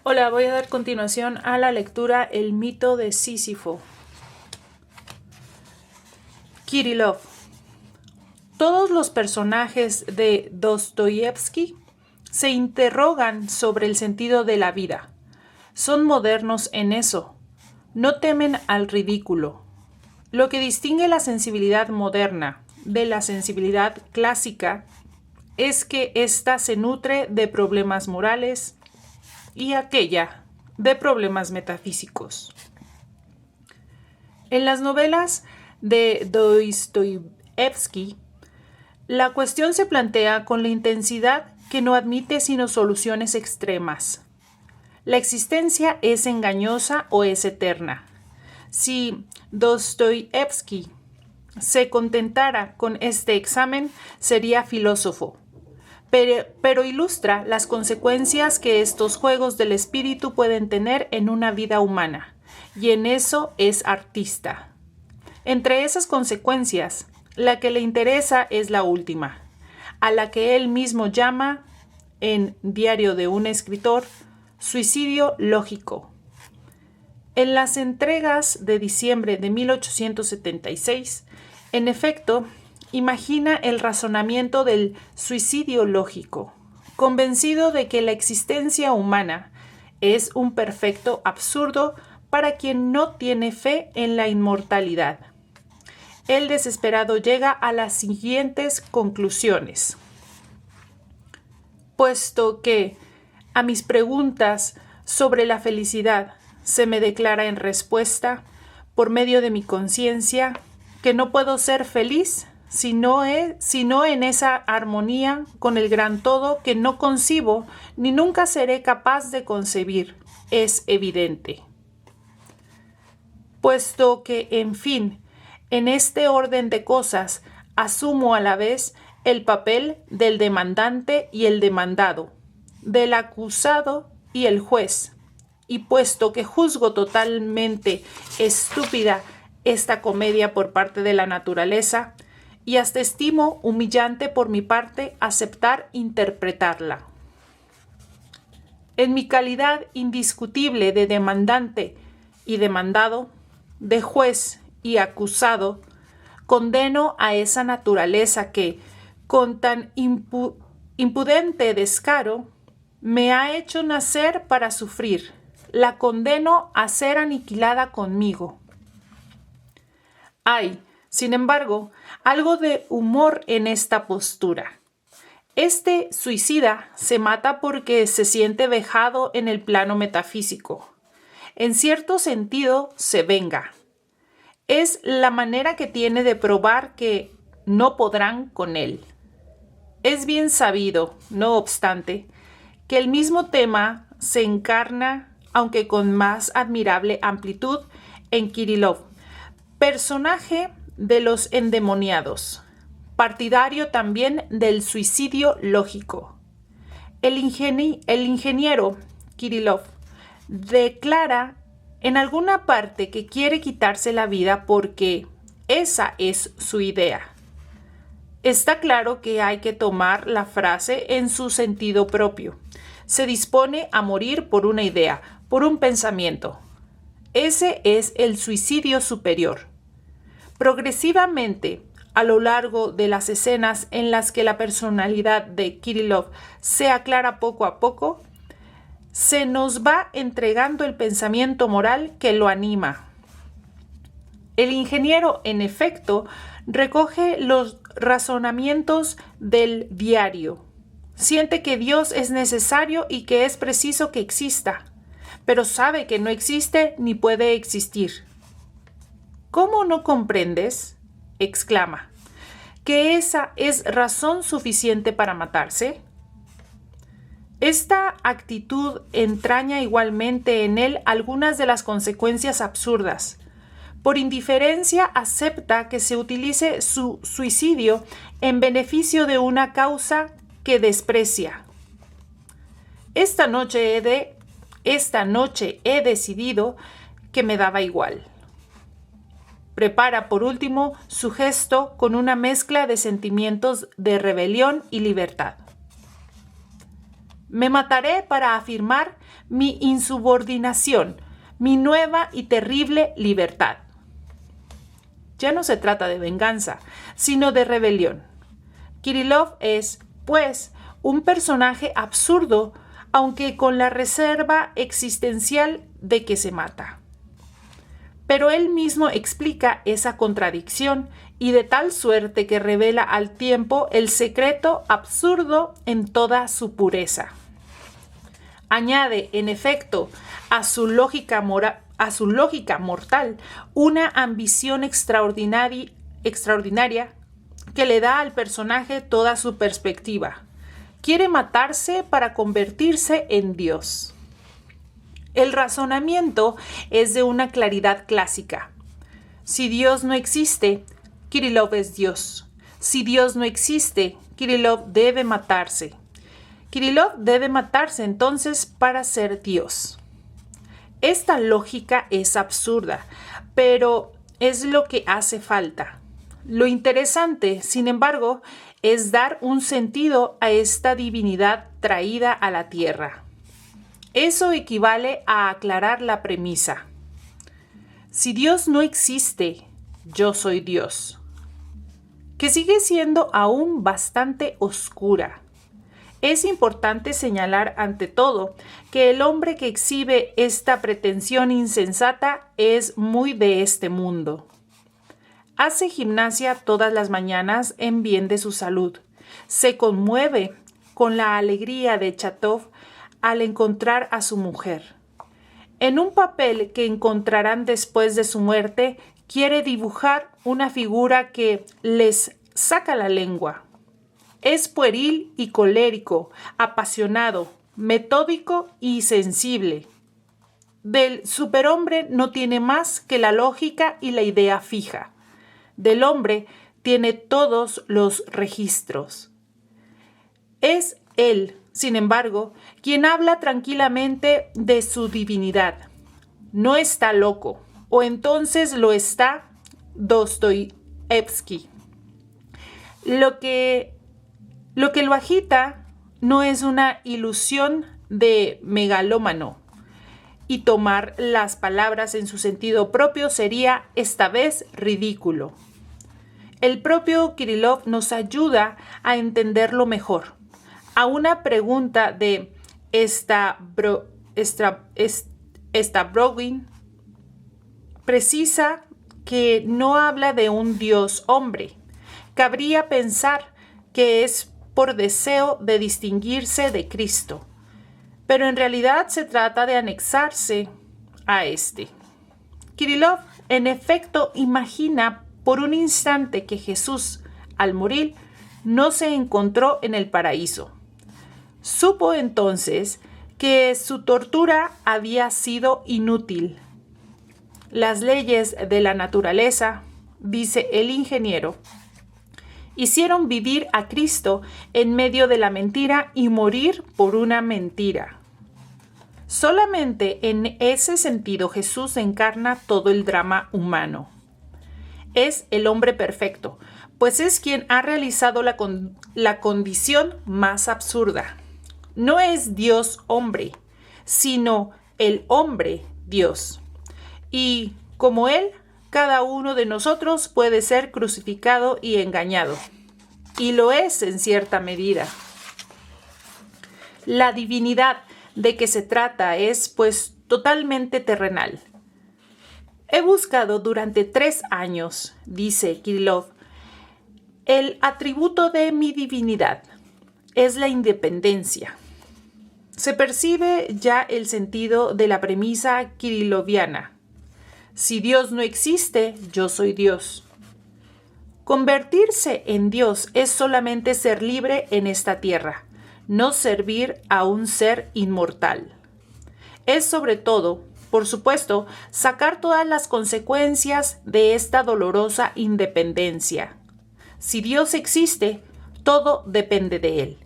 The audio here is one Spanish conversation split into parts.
Hola, voy a dar continuación a la lectura El mito de Sísifo. Kirillov. Todos los personajes de Dostoyevsky se interrogan sobre el sentido de la vida. Son modernos en eso. No temen al ridículo. Lo que distingue la sensibilidad moderna de la sensibilidad clásica es que ésta se nutre de problemas morales y aquella de problemas metafísicos. En las novelas de Dostoyevsky, la cuestión se plantea con la intensidad que no admite sino soluciones extremas. ¿La existencia es engañosa o es eterna? Si Dostoyevsky se contentara con este examen, sería filósofo. Pero ilustra las consecuencias que estos juegos del espíritu pueden tener en una vida humana, y en eso es artista. Entre esas consecuencias, la que le interesa es la última, a la que él mismo llama, en Diario de un escritor, suicidio lógico. En las entregas de diciembre de 1876, en efecto, imagina el razonamiento del suicidio lógico, convencido de que la existencia humana es un perfecto absurdo para quien no tiene fe en la inmortalidad. El desesperado llega a las siguientes conclusiones. Puesto que a mis preguntas sobre la felicidad se me declara en respuesta, por medio de mi conciencia, que no puedo ser feliz sino en esa armonía con el gran todo que no concibo ni nunca seré capaz de concebir, es evidente. Puesto que, en fin, en este orden de cosas asumo a la vez el papel del demandante y el demandado, del acusado y el juez, y puesto que juzgo totalmente estúpida esta comedia por parte de la naturaleza, y hasta estimo humillante por mi parte aceptar interpretarla. En mi calidad indiscutible de demandante y demandado, de juez y acusado, condeno a esa naturaleza que, con tan impudente descaro, me ha hecho nacer para sufrir. La condeno a ser aniquilada conmigo. Hay, sin embargo, algo de humor en esta postura. Este suicida se mata porque se siente vejado en el plano metafísico. En cierto sentido, se venga. Es la manera que tiene de probar que no podrán con él. Es bien sabido, no obstante, que el mismo tema se encarna, aunque con más admirable amplitud, en Kirillov, personaje de los endemoniados, partidario también del suicidio lógico. El ingeniero Kirillov declara en alguna parte que quiere quitarse la vida porque esa es su idea. Está claro que hay que tomar la frase en su sentido propio. Se dispone a morir por una idea, por un pensamiento. Ese es el suicidio superior. Progresivamente, a lo largo de las escenas en las que la personalidad de Kirillov se aclara poco a poco, se nos va entregando el pensamiento moral que lo anima. El ingeniero, en efecto, recoge los razonamientos del diario. Siente que Dios es necesario y que es preciso que exista, pero sabe que no existe ni puede existir. ¿Cómo no comprendes? Exclama. ¿Que esa es razón suficiente para matarse? Esta actitud entraña igualmente en él algunas de las consecuencias absurdas. Por indiferencia acepta que se utilice su suicidio en beneficio de una causa que desprecia. Esta noche he decidido que me daba igual. Prepara, por último, su gesto con una mezcla de sentimientos de rebelión y libertad. Me mataré para afirmar mi insubordinación, mi nueva y terrible libertad. Ya no se trata de venganza, sino de rebelión. Kirillov es, pues, un personaje absurdo, aunque con la reserva existencial de que se mata. Pero él mismo explica esa contradicción y de tal suerte que revela al tiempo el secreto absurdo en toda su pureza. Añade, en efecto, a su lógica mortal una ambición extraordinaria que le da al personaje toda su perspectiva. Quiere matarse para convertirse en Dios. El razonamiento es de una claridad clásica. Si Dios no existe, Kirillov es Dios. Si Dios no existe, Kirillov debe matarse. Kirillov debe matarse entonces para ser Dios. Esta lógica es absurda, pero es lo que hace falta. Lo interesante, sin embargo, es dar un sentido a esta divinidad traída a la tierra. Eso equivale a aclarar la premisa. Si Dios no existe, yo soy Dios, que sigue siendo aún bastante oscura. Es importante señalar ante todo que el hombre que exhibe esta pretensión insensata es muy de este mundo. Hace gimnasia todas las mañanas en bien de su salud. Se conmueve con la alegría de Chatov al encontrar a su mujer. En un papel que encontrarán después de su muerte, quiere dibujar una figura que les saca la lengua. Es pueril y colérico, apasionado, metódico y sensible. Del superhombre no tiene más que la lógica y la idea fija. Del hombre tiene todos los registros. Es él, sin embargo, quien habla tranquilamente de su divinidad. No está loco, o entonces lo está Dostoyevsky. Lo que lo agita no es una ilusión de megalómano, y tomar las palabras en su sentido propio sería esta vez ridículo. El propio Kirillov nos ayuda a entenderlo mejor. A una pregunta de Stavrovin precisa que no habla de un Dios hombre. Cabría pensar que es por deseo de distinguirse de Cristo, pero en realidad se trata de anexarse a este. Kirillov, en efecto, imagina por un instante que Jesús, al morir, no se encontró en el paraíso. Supo entonces que su tortura había sido inútil. Las leyes de la naturaleza, dice el ingeniero, hicieron vivir a Cristo en medio de la mentira y morir por una mentira. Solamente en ese sentido Jesús encarna todo el drama humano. Es el hombre perfecto, pues es quien ha realizado la condición más absurda. No es Dios hombre, sino el hombre Dios. Y como Él, cada uno de nosotros puede ser crucificado y engañado. Y lo es en cierta medida. La divinidad de que se trata es, pues, totalmente terrenal. He buscado durante 3 años, dice Kirillov, el atributo de mi divinidad. Es la independencia. Se percibe ya el sentido de la premisa kirilloviana. Si Dios no existe, yo soy Dios. Convertirse en Dios es solamente ser libre en esta tierra, no servir a un ser inmortal. Es sobre todo, por supuesto, sacar todas las consecuencias de esta dolorosa independencia. Si Dios existe, todo depende de Él,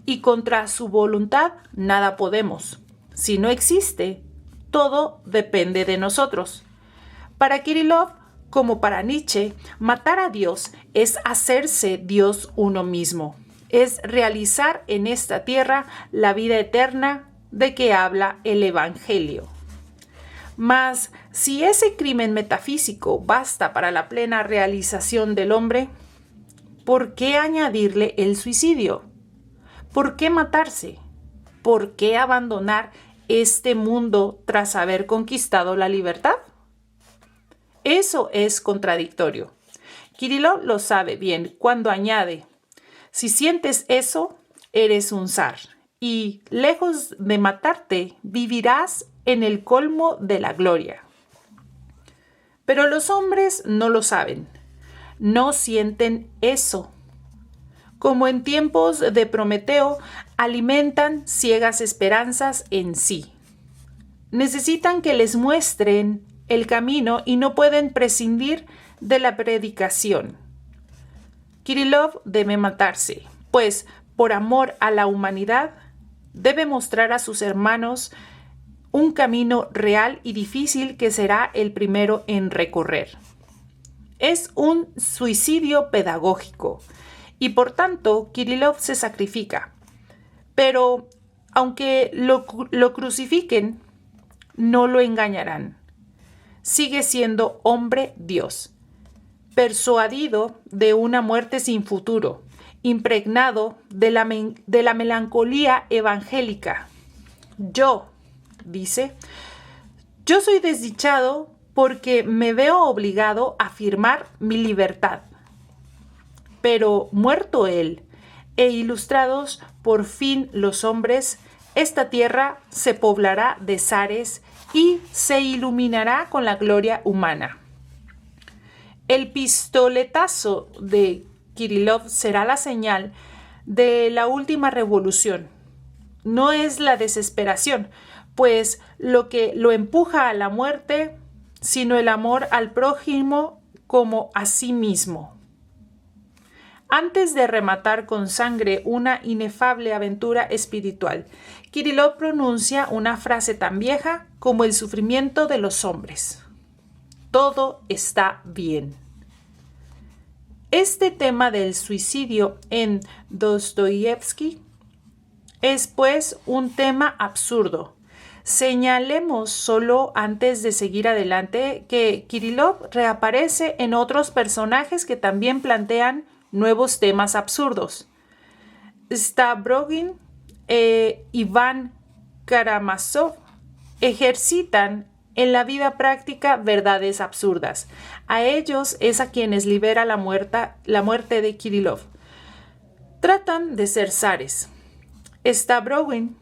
y contra su voluntad nada podemos. Si no existe, todo depende de nosotros. Para Kirillov, como para Nietzsche, matar a Dios es hacerse Dios uno mismo. es realizar en esta tierra la vida eterna de que habla el Evangelio. Mas, si ese crimen metafísico basta para la plena realización del hombre, ¿por qué añadirle el suicidio? ¿Por qué matarse? ¿Por qué abandonar este mundo tras haber conquistado la libertad? Eso es contradictorio. Kirillov lo sabe bien cuando añade: si sientes eso, eres un zar, y lejos de matarte, vivirás en el colmo de la gloria. Pero los hombres no lo saben, no sienten eso. Como en tiempos de Prometeo, alimentan ciegas esperanzas en sí. Necesitan que les muestren el camino y no pueden prescindir de la predicación. Kirillov debe matarse, pues por amor a la humanidad debe mostrar a sus hermanos un camino real y difícil que será el primero en recorrer. Es un suicidio pedagógico y por tanto Kirillov se sacrifica. Pero aunque lo crucifiquen, no lo engañarán. Sigue siendo hombre Dios, persuadido de una muerte sin futuro, impregnado de la melancolía evangélica. Dice, yo soy desdichado porque me veo obligado a firmar mi libertad. Pero muerto él e ilustrados por fin los hombres, esta tierra se poblará de zares y se iluminará con la gloria humana. El pistoletazo de Kirillov será la señal de la última revolución. No es la desesperación, pues lo que lo empuja a la muerte, sino el amor al prójimo como a sí mismo. Antes de rematar con sangre una inefable aventura espiritual, Kirillov pronuncia una frase tan vieja como el sufrimiento de los hombres. Todo está bien. Este tema del suicidio en Dostoyevsky es, pues, un tema absurdo. Señalemos solo antes de seguir adelante que Kirillov reaparece en otros personajes que también plantean nuevos temas absurdos. Stavrogin e Iván Karamazov ejercitan en la vida práctica verdades absurdas. A ellos es a quienes libera la muerte de Kirillov. Tratan de ser zares. Stavrogin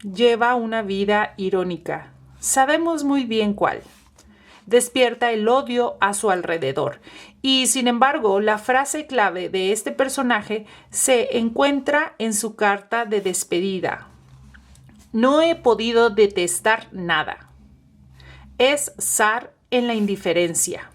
lleva una vida irónica. Sabemos muy bien cuál. Despierta el odio a su alrededor. Y, sin embargo, la frase clave de este personaje se encuentra en su carta de despedida. No he podido detestar nada. Es zar en la indiferencia.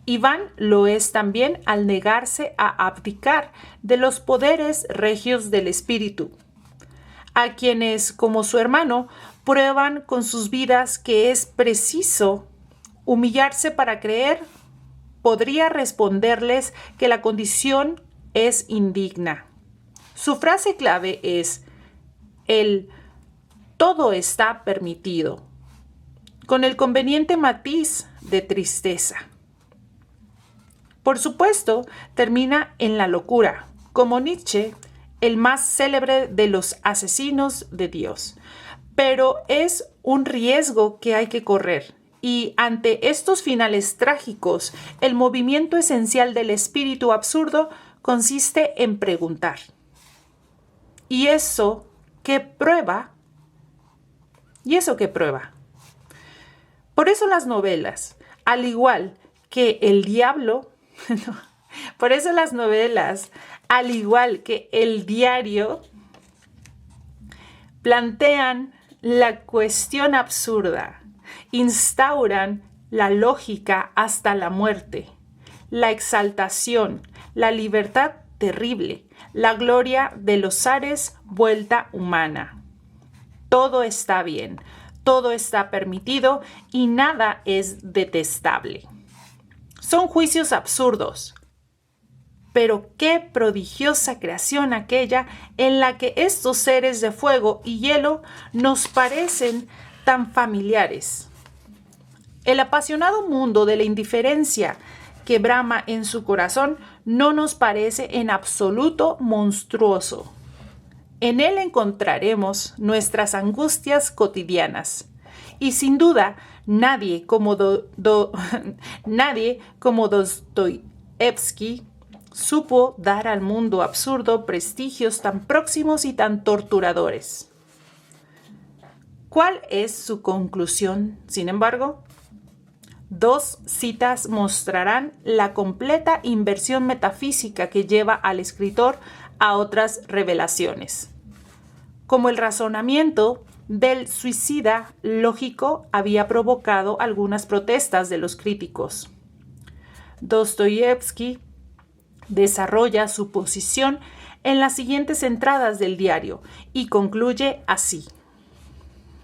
Iván lo es también al negarse a abdicar de los poderes regios del espíritu, a quienes, como su hermano, prueban con sus vidas que es preciso humillarse para creer. Podría responderles que la condición es indigna. Su frase clave es el todo está permitido, con el conveniente matiz de tristeza. Por supuesto, termina en la locura, como Nietzsche, el más célebre de los asesinos de Dios. Pero es un riesgo que hay que correr. Y ante estos finales trágicos, el movimiento esencial del espíritu absurdo consiste en preguntar: ¿y eso qué prueba? ¿Y eso qué prueba? Por eso las novelas, al igual que el diablo, por eso las novelas, al igual que el diario, plantean la cuestión absurda. Instauran la lógica hasta la muerte, la exaltación, la libertad terrible, la gloria de los zares vuelta humana. Todo está bien, todo está permitido y nada es detestable. Son juicios absurdos. Pero qué prodigiosa creación aquella en la que estos seres de fuego y hielo nos parecen tan familiares. El apasionado mundo de la indiferencia que brama en su corazón no nos parece en absoluto monstruoso. En él encontraremos nuestras angustias cotidianas. Y sin duda, nadie como Dostoyevsky supo dar al mundo absurdo prestigios tan próximos y tan torturadores. ¿Cuál es su conclusión, sin embargo? 2 citas mostrarán la completa inversión metafísica que lleva al escritor a otras revelaciones. Como el razonamiento del suicida lógico había provocado algunas protestas de los críticos. Dostoyevsky desarrolla su posición en las siguientes entradas del diario y concluye así.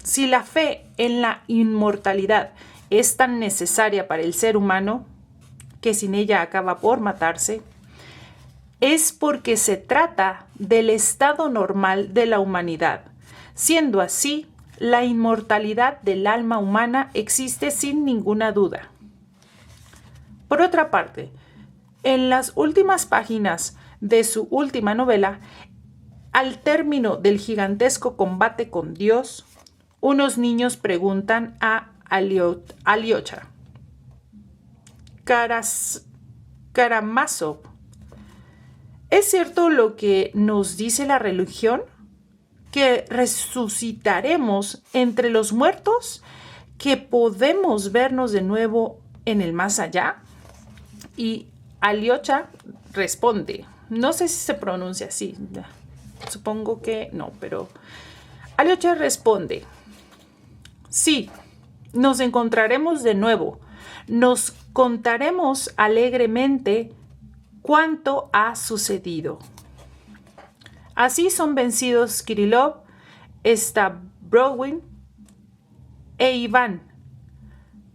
Si la fe en la inmortalidad es tan necesaria para el ser humano, que sin ella acaba por matarse, es porque se trata del estado normal de la humanidad. Siendo así, la inmortalidad del alma humana existe sin ninguna duda. Por otra parte, en las últimas páginas de su última novela, al término del gigantesco combate con Dios, unos niños preguntan a Alyosha Karamazov: ¿es cierto lo que nos dice la religión? ¿Que resucitaremos entre los muertos? ¿Que podemos vernos de nuevo en el más allá? Y Alyosha responde, no sé si se pronuncia así, supongo que no, pero Alyosha responde, sí, nos encontraremos de nuevo, nos contaremos alegremente cuánto ha sucedido. Así son vencidos Kirillov, Stavrovin e Iván.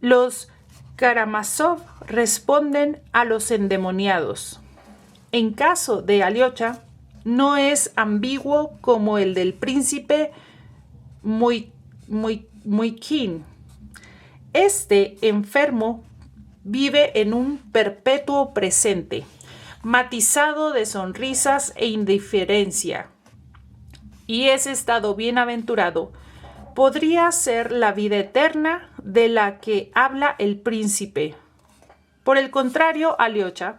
Los Karamazov responden a los endemoniados. En caso de Alyosha, no es ambiguo como el del príncipe Muikin. Este enfermo vive en un perpetuo presente, matizado de sonrisas e indiferencia. Y ese estado bienaventurado podría ser la vida eterna de la que habla el príncipe. Por el contrario, Alyosha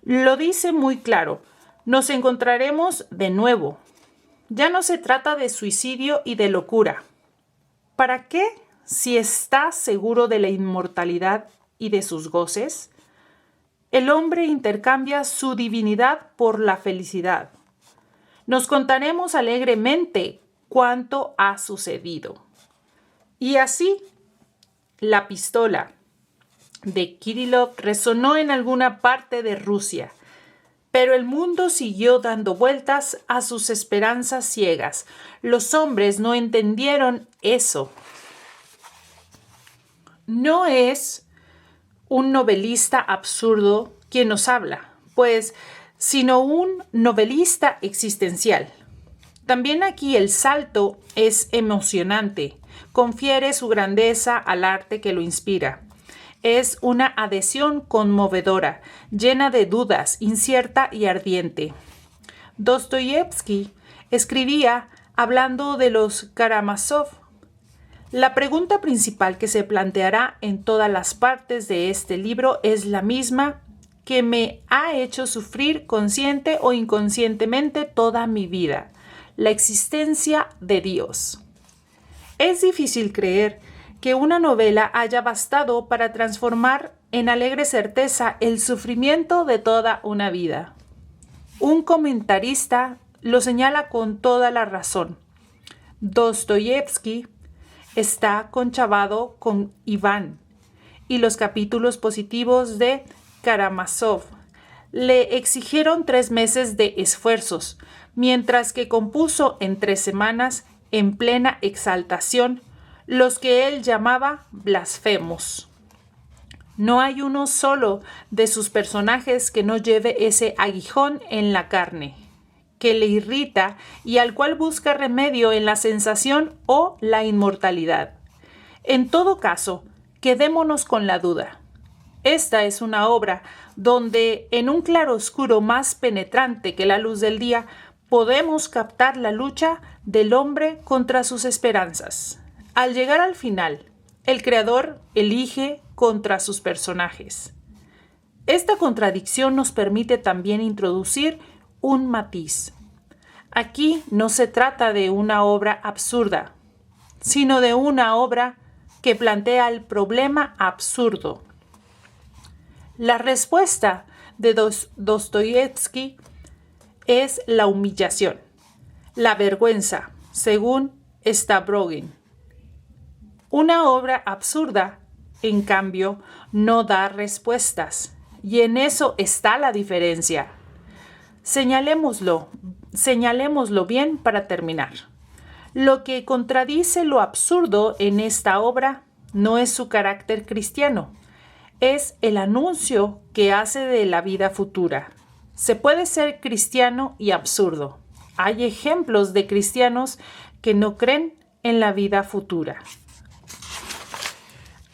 lo dice muy claro, nos encontraremos de nuevo. Ya no se trata de suicidio y de locura. ¿Para qué si está seguro de la inmortalidad y de sus goces? El hombre intercambia su divinidad por la felicidad. Nos contaremos alegremente cuánto ha sucedido. Y así, la pistola de Kirillov resonó en alguna parte de Rusia, pero el mundo siguió dando vueltas a sus esperanzas ciegas. Los hombres no entendieron eso. No es un novelista absurdo quien nos habla, pues, sino un novelista existencial. También aquí el salto es emocionante, confiere su grandeza al arte que lo inspira. Es una adhesión conmovedora, llena de dudas, incierta y ardiente. Dostoyevsky escribía hablando de los Karamazov. La pregunta principal que se planteará en todas las partes de este libro es la misma que me ha hecho sufrir consciente o inconscientemente toda mi vida: la existencia de Dios. Es difícil creer que una novela haya bastado para transformar en alegre certeza el sufrimiento de toda una vida. Un comentarista lo señala con toda la razón. Dostoyevsky está conchavado con Iván y los capítulos positivos de Karamazov le exigieron 3 meses de esfuerzos, mientras que compuso en 3 semanas, en plena exaltación, los que él llamaba blasfemos. No hay uno solo de sus personajes que no lleve ese aguijón en la carne, que le irrita y al cual busca remedio en la sensación o la inmortalidad. En todo caso, quedémonos con la duda. Esta es una obra donde, en un claroscuro más penetrante que la luz del día, podemos captar la lucha del hombre contra sus esperanzas. Al llegar al final, el creador elige contra sus personajes. Esta contradicción nos permite también introducir un matiz. Aquí no se trata de una obra absurda, sino de una obra que plantea el problema absurdo. La respuesta de Dostoyevsky es la humillación, la vergüenza, según Stavrogin. Una obra absurda, en cambio, no da respuestas, y en eso está la diferencia. Señalémoslo bien para terminar. Lo que contradice lo absurdo en esta obra no es su carácter cristiano, es el anuncio que hace de la vida futura. Se puede ser cristiano y absurdo. Hay ejemplos de cristianos que no creen en la vida futura.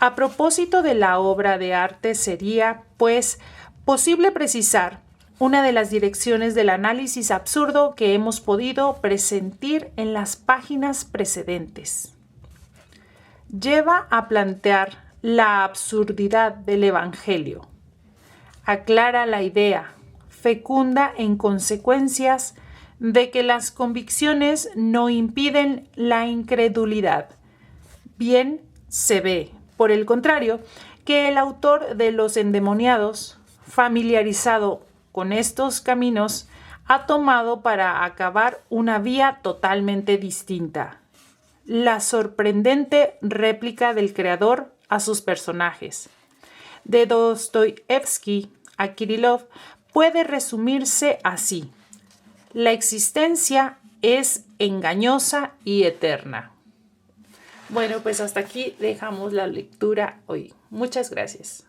A propósito de la obra de arte, sería, pues, posible precisar una de las direcciones del análisis absurdo que hemos podido presentir en las páginas precedentes. Lleva a plantear la absurdidad del Evangelio. Aclara la idea, fecunda en consecuencias, de que las convicciones no impiden la incredulidad. Bien se ve, por el contrario, que el autor de Los endemoniados, familiarizado con estos caminos, ha tomado para acabar una vía totalmente distinta. La sorprendente réplica del creador a sus personajes. De Dostoyevsky a Kirillov puede resumirse así: la existencia es engañosa y eterna. Bueno, pues hasta aquí dejamos la lectura hoy. Muchas gracias.